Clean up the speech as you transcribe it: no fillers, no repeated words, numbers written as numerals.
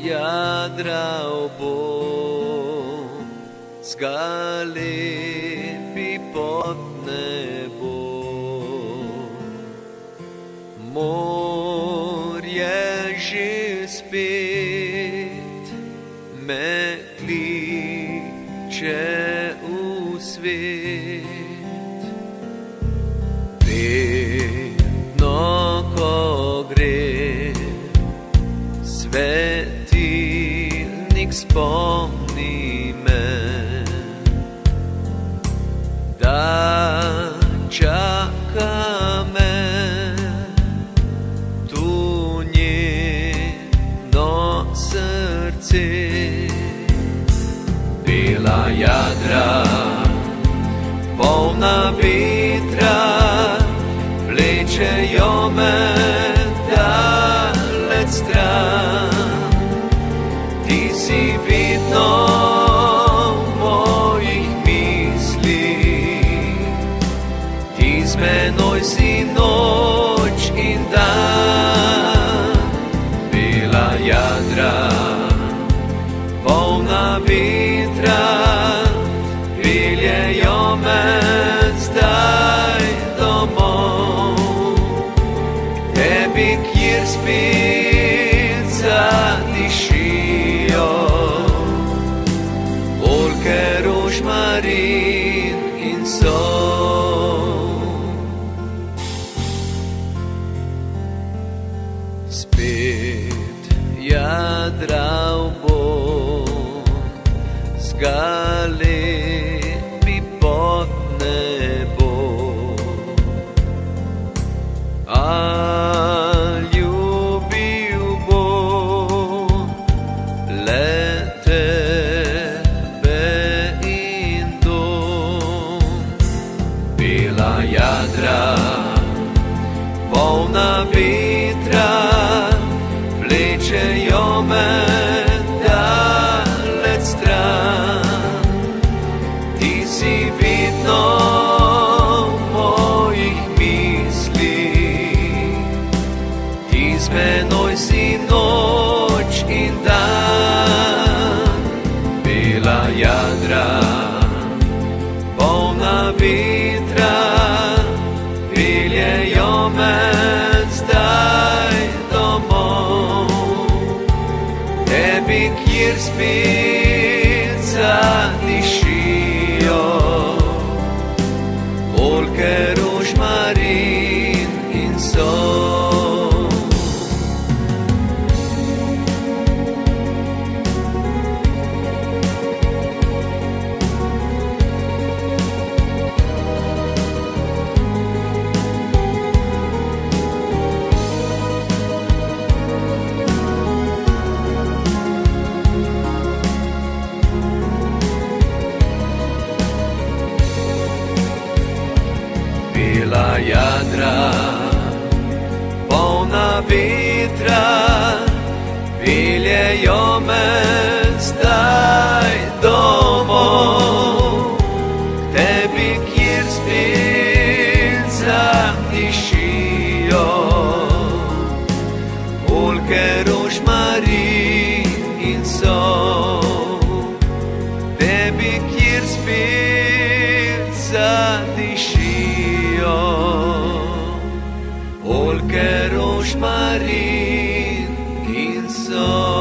Zajadral bo z galebi pod nebo, morje že spet me kliče v svet. Vedno, ko gre svetilnik, spomni me, da čaka me tu njeno srce. Bela jadra, polna vetra, vlečejo me daleč stran. Ti si vedno v mojih mislih, ti z menoj si noč in dan. Bela jadra, polna vetra, peljejo me zdaj domov, tebi, kjer spet zadišijo oljke, rožmarin in sol. Spet jadral bom z galebi pod nebo, a ljubil bom le tebe in dom. Bela jadra, polna vetra, vlečejo me daleč stran. Ti si vedno v mojih mislih, ti z menoj si noč in dan. Bela jadra, polna vetra, peljejo me zdaj domov, tebi, kjer spet zadišijo oljke, rožmarin in sol. Bela jadra, polna vetra, peljejo me zdaj domov, tebi, kjer spet zadišijo oljke, rožmarin in sol. Tebi, kjer spet zadišijo oljke, rožmarin in sol.